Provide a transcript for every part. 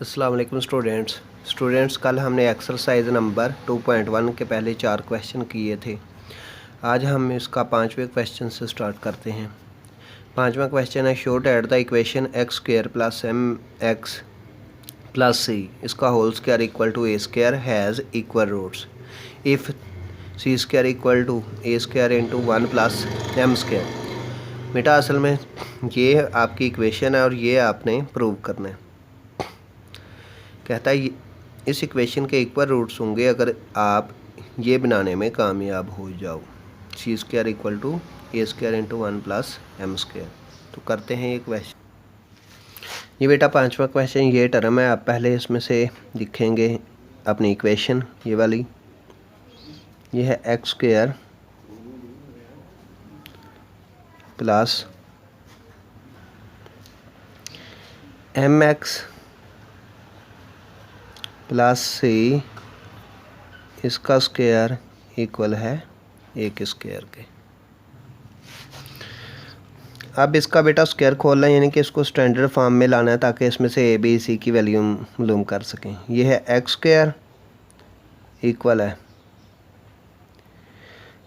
अस्सलाम वालेकुम स्टूडेंट्स कल हमने एक्सरसाइज नंबर 2.1 के पहले 4 क्वेश्चन किए थे। आज हम इसका 5वें क्वेश्चन से स्टार्ट करते हैं। 5वां क्वेश्चन है show that the equation x square plus m x plus सी इसका whole square equal to a square has equal roots if c square equal to a square into 1 plus m square. बेटा असल में ये आपकी equation है और ये आपने प्रूव करना है। कहता है इस इक्वेशन के इक्वल रूट्स होंगे अगर आप ये बनाने में कामयाब हो जाओ। C square equal to a square into 1 plus m square. तो करते हैं ये क्वेश्चन। ये बेटा 5वां क्वेश्चन ये टर्म है। आप पहले इसमें से लिखेंगे अपनी इक्वेशन ये वाली। ये है x square plus m x plus सी इसका स्क्वायर इक्वल है एक स्क्वायर के। अब इसका बेटा स्क्वायर खोलना है, यानी कि इसको स्टैंडर्ड फॉर्म में लाना है ताकि इसमें से ए बी सी की वैल्यू मालूम कर सकें। ये है एक्स स्क्वायर इक्वल है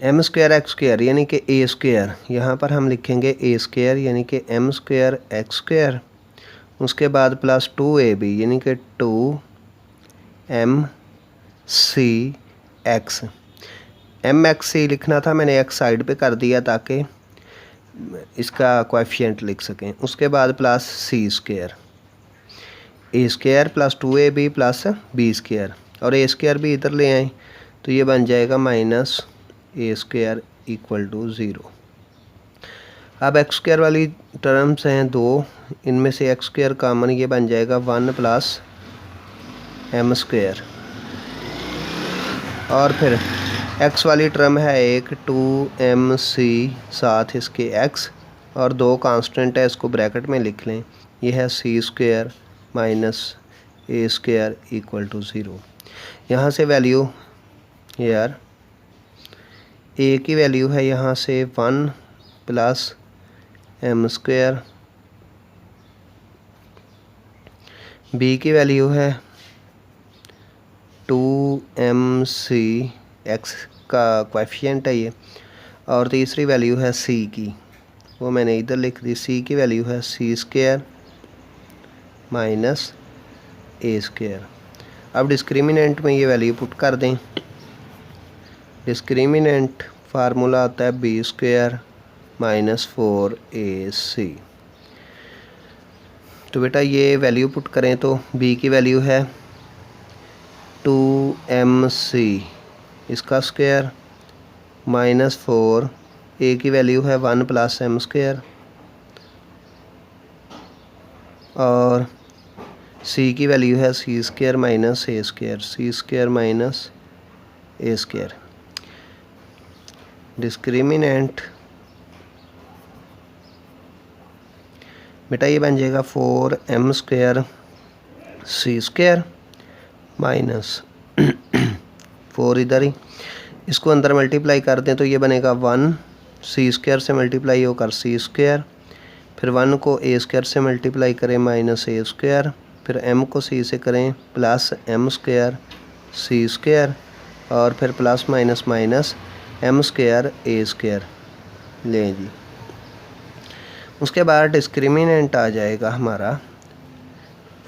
एम स्क्वायर एक्स स्क्वायर यानी कि ए स्क्वायर। यहाँ पर हम लिखेंगे ए स्क्वायर यानी कि एम स्क्वायर एक्स स्क्वायर, उसके बाद प्लस 2ab यानी कि 2m सी एक्स। एम एक्स सी लिखना था, मैंने एक्स साइड पे कर दिया ताकि इसका कोएफिशिएंट लिख सकें। उसके बाद plus C square a square plus 2ab plus B square, और ए स्क्वायर भी इधर ले आए तो ये बन जाएगा minus A square equal to 0। अब एक्स स्क्वायर वाली टर्म्स हैं दो, इनमें से एक्स स्क्वायर कॉमन, ये बन जाएगा 1 प्लस एम स्क्वायर। और फिर एक्स वाली टर्म है एक 2mc साथ इसके x, और दो कांस्टेंट है इसको ब्रैकेट में लिख लें। ये है c square minus A square equal to 0। यहाँ से वैल्यू यार ए की वैल्यू है यहाँ से 1 प्लस एम स्क्वायर, बी की वैल्यू है 2mc एक्स का कोएफिशिएंट है ये, और तीसरी वैल्यू है सी की, वो मैंने इधर लिख दी। सी की वैल्यू है सी स्क्वायर माइनस ए स्क्वायर। अब डिस्क्रिमिनेंट में ये वैल्यू पुट कर दें। डिस्क्रिमिनेंट फार्मूला आता है बी स्क्वायर माइनस 4ac। तो बेटा ये वैल्यू पुट करें तो बी की वैल्यू है 2mc इसका स्क्वायर माइनस 4, ए की वैल्यू है 1 प्लस एम स्क्वायर, और सी की वैल्यू है सी स्क्वायर माइनस ए स्क्वायर, सी स्क्वायर माइनस ए स्क्वायर। डिस्क्रिमिनेंट बेटा ये बन जाएगा 4m square c square minus 4 इधर ही, इसको अंदर मल्टीप्लाई कर दें तो ये बनेगा 1 सी स्क्वायर से मल्टीप्लाई होकर सी स्क्वायर, फिर 1 को ए स्क्वायर से मल्टीप्लाई करें माइनस ए स्क्वायर, फिर m को सी से करें plus m square c square, और फिर plus minus minus M square a square लें जी। उसके बाद डिस्क्रिमिनेंट आ जाएगा हमारा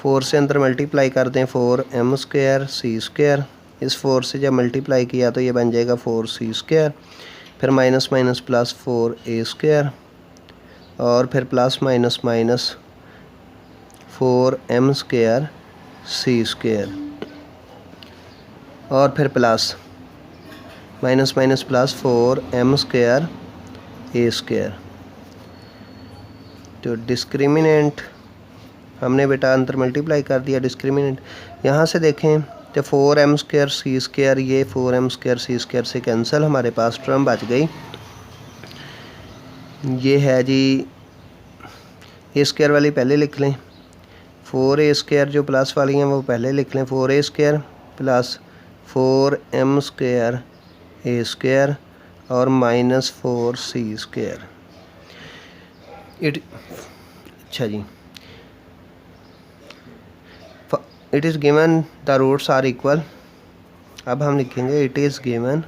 4 से अंदर मल्टीप्लाई कर दें 4m स्क्वायर सी स्क्वायर, इस 4 से जब मल्टीप्लाई किया तो ये बन जाएगा 4c स्क्वायर, फिर minus minus plus 4a square, और फिर plus minus minus 4m square c square, और फिर plus minus minus plus 4m square a square. तो डिस्क्रिमिनेंट हमने बेटा अंदर मल्टीप्लाई कर दिया। डिस्क्रिमिनेंट यहाँ से देखें तो 4m स्क्वायर सी स्क्वायर, ये 4m स्क्वायर सी स्क्वायर से कैंसिल, हमारे पास टर्म बच गई। ये है जी ए स्क्वायर वाली पहले लिख लें, 4a स्क्वायर जो प्लस वाली हैं वो पहले लिख लें, 4a square plus 4m square a square और माइनस 4c स्क्वायर। अच्छा जी, it is given the roots are equal. अब हम लिखेंगे it is given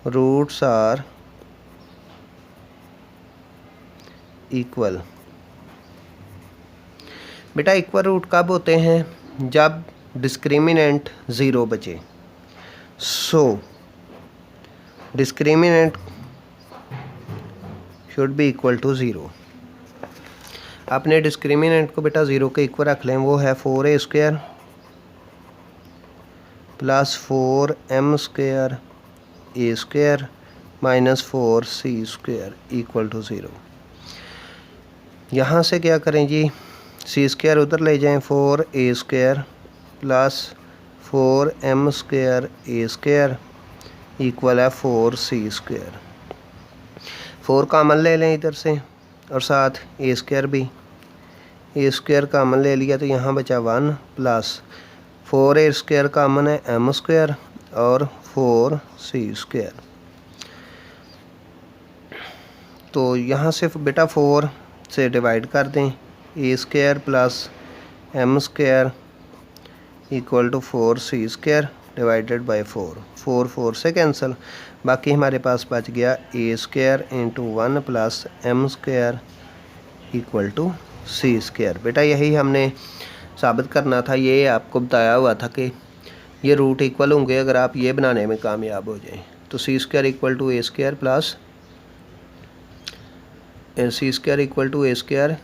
roots are equal. बेटा इक्वल रूट कब होते हैं? जब डिस्क्रिमिनेंट ज़ीरो बचे। So discriminant should be equal to zero. अपने डिस्क्रिमिनेंट को बेटा ज़ीरो के इक्वल रख लें। वो है 4a² plus 4m² a² minus 4c² equal to zero. यहाँ से क्या करें जी, c² उधर ले जाएं, 4a² plus 4m² a² equal है 4c²। 4 कॉमन ले लें इधर से और साथ a² भी, a² कॉमन ले लिया तो यहाँ बचा 1 प्लस 4a² कॉमन है m² और 4c²। तो यहाँ से बेटा 4 से डिवाइड कर दें, a² plus m² equal to 4c² divided by 4। 4 से कैंसिल, बाकी हमारे पास बच गया a² into 1 plus m² equal to c²। बेटा यही हमने साबित करना था। ये आपको बताया हुआ था कि ये रूट इक्वल होंगे अगर आप ये बनाने में कामयाब हो जाएं। तो c² equal to a² plus c² equal to a²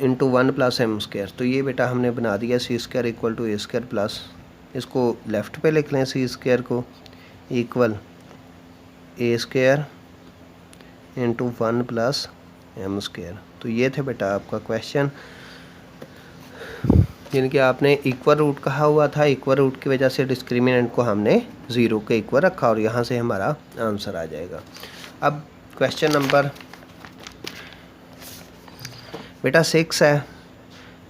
into 1 plus m²। तो ये बेटा हमने बना दिया c² equal to a² plus, इसको लेफ़्ट पे लिख लें, c² को equal a² into 1 plus m²। तो ये थे बेटा आपका क्वेश्चन, जिनके आपने इक्वल रूट कहा हुआ था। इक्वल रूट की वजह से डिस्क्रिमिनेंट को हमने ज़ीरो के इक्वल रखा और यहाँ से हमारा आंसर आ जाएगा। अब क्वेश्चन नंबर बेटा 6 है।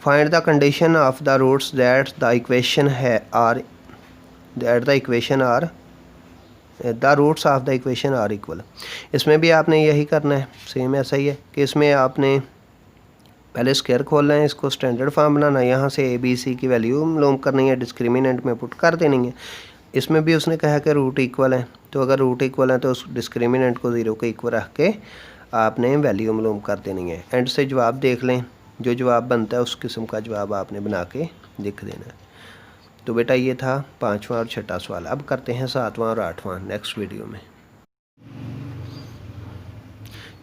Find the condition of the roots that the equation the roots of the equation are equal. इसमें भी आपने यही करना है, सेम ऐसा ही है कि इसमें आपने पहले स्क्वायर खोलना है, इसको स्टैंडर्ड फॉर्म बनाना है, यहाँ से ए बी सी की वैल्यू मालूम करनी है, डिस्क्रिमिनेंट में पुट कर देनी है। इसमें भी उसने कहा कि रूट इक्वल है, तो अगर रूट इक्वल है तो उस डिस्क्रिमिनेंट को ज़ीरो के इक्वल रख के आपने वैल्यू मालूम कर देनी है। एंड से जवाब देख लें, जो जवाब बनता है उस किस्म का जवाब आपने बना के लिख देना है। तो बेटा ये था 5वां और 6वां सवाल। अब करते हैं 7वां और 8वां नेक्स्ट वीडियो में।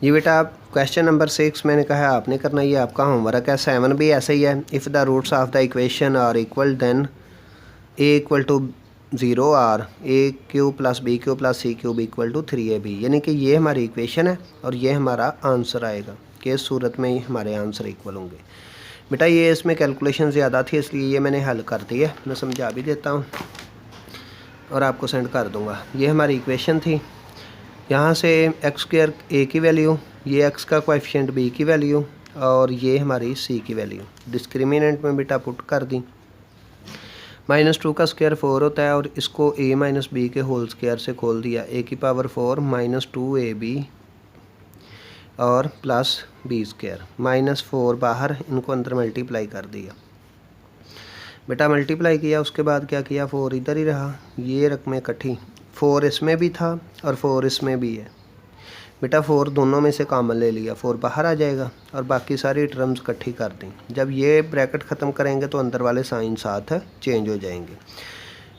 ये बेटा आप क्वेश्चन नंबर 6 मैंने कहा आपने करना, ये आपका होमवर्क है। 7 भी ऐसे ही है। If the roots of the equation are equal then A equal to 0 और a³ plus b³ plus c³ equal to 3ab। यानी कि ये हमारी इक्वेशन है और ये हमारा आंसर आएगा कि इस सूरत में हमारे आंसर इक्वल होंगे। बेटा ये इसमें कैलकुलेशन ज़्यादा थी इसलिए ये मैंने हल कर दी है, मैं समझा भी देता हूँ और आपको सेंड कर दूँगा। ये हमारी इक्वेशन थी, यहाँ से x² a की वैल्यू, ये x का कोएफिशिएंट b की वैल्यू और ये हमारी c की वैल्यू डिस्क्रिमिनेंट में बेटा पुट कर दी। -2 का स्क्वायर 4 होता है और इसको a माइनस b के होल स्क्वायर से खोल दिया, a की पावर 4 -2ab और प्लस b² -4 बाहर, इनको अंदर मल्टीप्लाई कर दिया। बेटा मल्टीप्लाई किया, उसके बाद क्या किया, 4 इधर ही रहा, ये रकमें इकट्ठी, 4 इसमें भी था और 4 इसमें भी है। बेटा 4 दोनों में से कॉमन ले लिया, 4 बाहर आ जाएगा और बाकी सारी टर्म्स इकट्ठी कर दी। जब ये ब्रैकेट ख़त्म करेंगे तो अंदर वाले साइन साथ चेंज हो जाएंगे।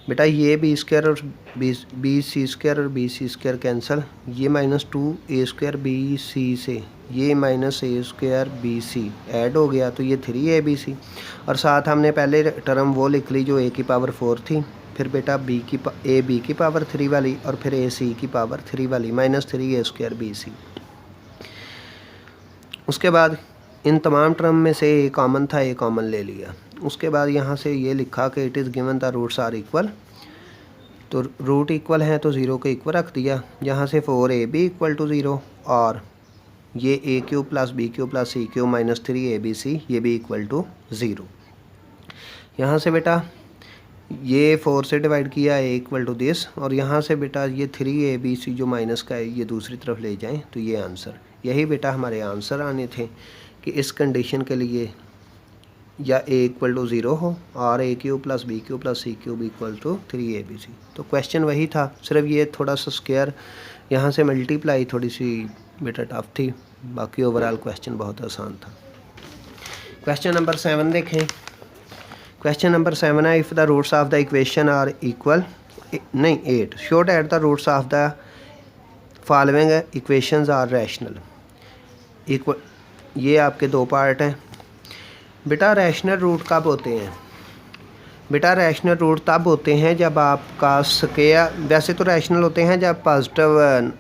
बेटा ये b² और bc² और bc² कैंसिल, ये -2a² bc से ये -a² bc ऐड हो गया तो ये 3abc और साथ हमने पहले टर्म वो लिख ली जो a की पावर 4 थी, फिर बेटा b की पावर 3 वाली और फिर ac की पावर 3 वाली -3a² bc। उसके बाद इन तमाम टर्म में से a कॉमन था, a कॉमन ले लिया। उसके बाद यहाँ से ये लिखा कि it is given the roots are equal, तो रूट इक्वल हैं तो ज़ीरो के इक्वल रख दिया। यहाँ से 4ab इक्वल टू 0 और ये a³ plus b³ plus c³ -3abc ये भी इक्वल टू 0। यहाँ से बेटा ये 4 से डिवाइड किया a इक्वल टू दिस और यहाँ से बेटा ये 3abc जो माइनस का है ये दूसरी तरफ ले जाएं तो ये आंसर, यही बेटा हमारे आंसर आने थे कि इस कंडीशन के लिए या ए इक्वल टू 0 हो और a cube plus b cube plus c cube equal to 3abc। तो क्वेश्चन वही था, सिर्फ ये थोड़ा सा स्क्वायर यहाँ से मल्टीप्लाई थोड़ी सी बेटा टफ थी, बाकी ओवरऑल क्वेश्चन बहुत आसान था। क्वेश्चन नंबर 7 देखें। क्वेश्चन नंबर 7 है, if the roots of the equation are equal, नहीं 8, show that the roots of the following equations are rational. Equal, ये आपके दो पार्ट हैं। बेटा रैशनल रूट कब होते हैं? बेटा रैशनल रूट तब होते हैं जब आपका स्क्वायर, वैसे तो रैशनल होते हैं जब पॉजिटिव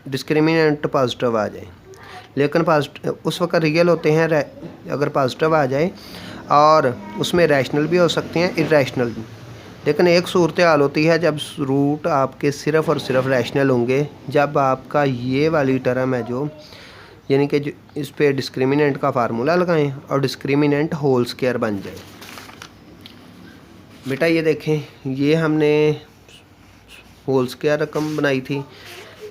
डिस्क्रिमिनेंट पॉजिटिव आ जाए, लेकिन पॉजिटिव उस वक्त रियल होते हैं अगर पॉजिटिव आ जाए, और उसमें रैशनल भी हो सकते हैं इरेशनल भी। लेकिन एक सूरत हाल होती है जब रूट आपके सिर्फ़ और सिर्फ रैशनल होंगे, जब आपका ये वाली टर्म है जो, यानी कि जो इस पे डिस्क्रिमिनेंट का फार्मूला लगाएं और डिस्क्रिमिनेंट होल स्क्वायर बन जाए। बेटा ये देखें, ये हमने होल स्क्वायर रकम बनाई थी,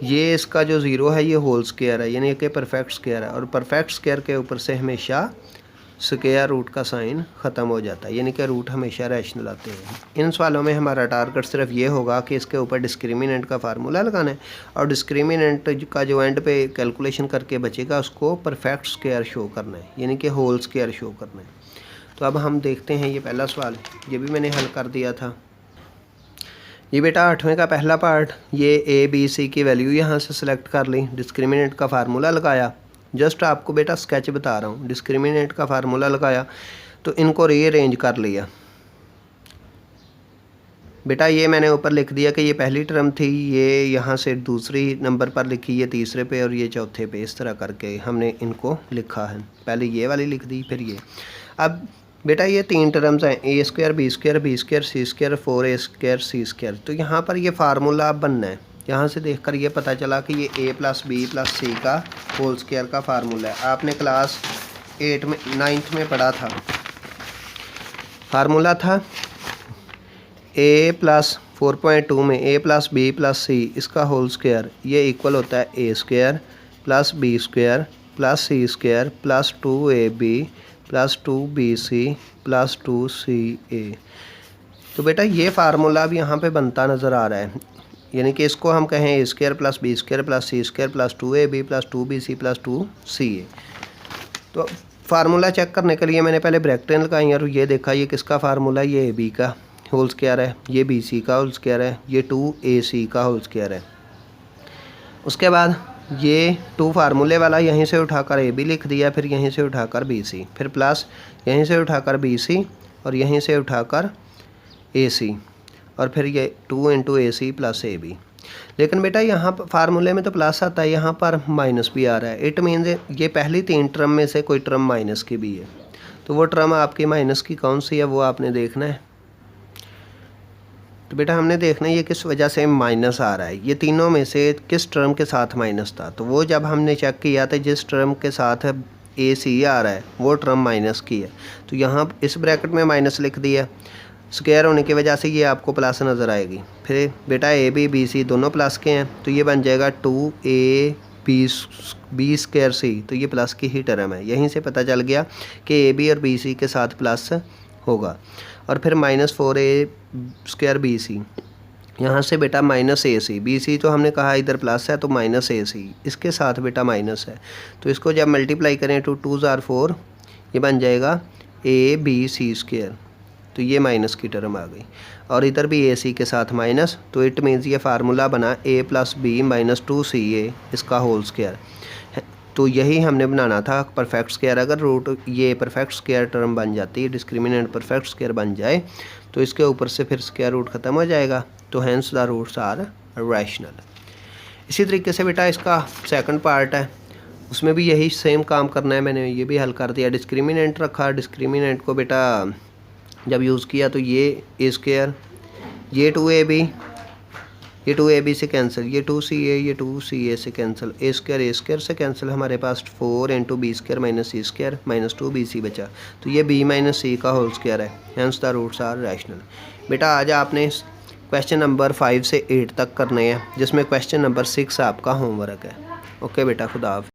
ये इसका जो ज़ीरो है ये होल स्क्वायर है, यानी कि परफेक्ट स्क्वायर है, और परफेक्ट स्क्वायर के ऊपर से हमेशा स्क्वायर रूट का साइन ख़त्म हो जाता है, यानी कि रूट हमेशा रैशनल आते हैं। इन सवालों में हमारा टारगेट सिर्फ ये होगा कि इसके ऊपर डिस्क्रिमिनेंट का फार्मूला लगाना है, और डिस्क्रिमिनेंट का जो एंड पे कैलकुलेशन करके बचेगा उसको परफेक्ट स्क्वायर शो करना है, यानी कि होल स्क्वायर शो करना है। तो अब हम देखते हैं, ये पहला सवाल, ये भी मैंने हल कर दिया था। ये बेटा 8वें का पहला पार्ट, ये ए बी सी की वैल्यू यहाँ से सिलेक्ट कर ली, डिस्क्रिमिनेंट का फार्मूला लगाया। जस्ट आपको बेटा स्केच बता रहा हूँ, डिस्क्रिमिनेंट का फार्मूला लगाया तो इनको रीअरेंज कर लिया। बेटा ये मैंने ऊपर लिख दिया कि ये पहली टर्म थी, ये यहाँ से दूसरी नंबर पर लिखी, ये तीसरे पे और ये चौथे पे, इस तरह करके हमने इनको लिखा है। पहले ये वाली लिख दी, फिर ये। अब बेटा ये 3 टर्म्स हैं, a square b square b square c square 4a square c square. तो यहाँ पर ये फार्मूला बनना है, यहाँ से देखकर ये पता चला कि ये a प्लस बी प्लस सी का होल स्क्वायर का फार्मूला है। आपने क्लास 9th में पढ़ा था, फार्मूला था a प्लस 4.2 में a प्लस बी प्लस सी इसका होल स्क्वायर, ये इक्वल होता है a square plus B square plus C square plus 2ab plus 2bc plus 2ca। तो बेटा ये फार्मूला अब यहाँ पे बनता नज़र आ रहा है, यानी कि इसको हम कहें a square plus B square plus C square plus 2ab plus 2bc plus 2ca। तो फार्मूला चेक करने के लिए मैंने पहले ब्रैकेटें लगाई और ये देखा, ये किसका फार्मूला, ये ए बी का होल स्क्वायर है, ये बी सी का होल स्क्वायर है, ये 2ac का होल स्क्वायर है। उसके बाद ये 2 फार्मूले वाला यहीं से उठाकर ए बी लिख दिया, फिर यहीं से उठाकर बी सी, फिर प्लस यहीं से उठाकर बी सी और यहीं से उठाकर ए सी, और फिर ये 2 इंटू AC प्लस AB। लेकिन बेटा यहाँ पर फार्मूले में तो प्लस आता है, यहाँ पर माइनस भी आ रहा है। इट मीन्स ये पहली 3 टर्म में से कोई टर्म माइनस की भी है, तो वो टर्म आपकी माइनस की कौन सी है वो आपने देखना है। तो बेटा हमने देखना है ये किस वजह से माइनस आ रहा है, ये तीनों में से किस टर्म के साथ माइनस था। तो वो जब हमने चेक किया था जिस टर्म के साथ AC आ रहा है वो टर्म माइनस की है, तो यहाँ इस ब्रैकेट में माइनस लिख दिया, स्क्वायर होने की वजह से ये आपको प्लस नज़र आएगी। फिर बेटा AB BC दोनों प्लस के हैं, तो ये बन जाएगा 2AB स्क्वायर C, तो ये प्लस की ही टर्म है। यहीं से पता चल गया कि AB और BC के साथ प्लस होगा। और फिर माइनस 4a स्क्वायर BC, यहाँ से बेटा माइनस AC, BC तो हमने कहा इधर प्लस है तो माइनस AC, इसके साथ बेटा माइनस है, तो इसको जब मल्टीप्लाई करें तो 2 * 4, ये बन जाएगा ABC स्क्वायर, तो ये माइनस की टर्म आ गई। और इधर भी AC के साथ माइनस, तो इट मीन्स ये फार्मूला बना a plus B minus 2ca इसका होल स्क्वायर। तो यही हमने बनाना था परफेक्ट स्क्वायर। अगर रूट ये परफेक्ट स्क्वायर टर्म बन जाती है, डिस्क्रिमिनेंट परफेक्ट स्क्वायर बन जाए, तो इसके ऊपर से फिर स्क्वायर रूट ख़त्म हो जाएगा, तो hence the roots are rational. इसी तरीके से बेटा इसका सेकंड पार्ट है, उसमें भी यही सेम काम करना है। मैंने ये भी हल कर दिया, डिस्क्रिमिनेंट रखा, डिस्क्रिमिनेंट को बेटा जब यूज़ किया तो ये a स्क्वायर, ये 2ab से कैंसिल, ये 2ca, ये 2ca से कैंसिल, a स्क्वायर से कैंसिल, हमारे पास 4 into B square minus C square minus 2bc बचा, तो ये b माइनस सी का होल स्क्वायर है, hence the roots are rational. बेटा आज आपने क्वेश्चन नंबर 5 से 8 तक करने हैं, जिसमें क्वेश्चन नंबर 6 आपका होमवर्क है। ओके बेटा, खुदा हाफ़िज़।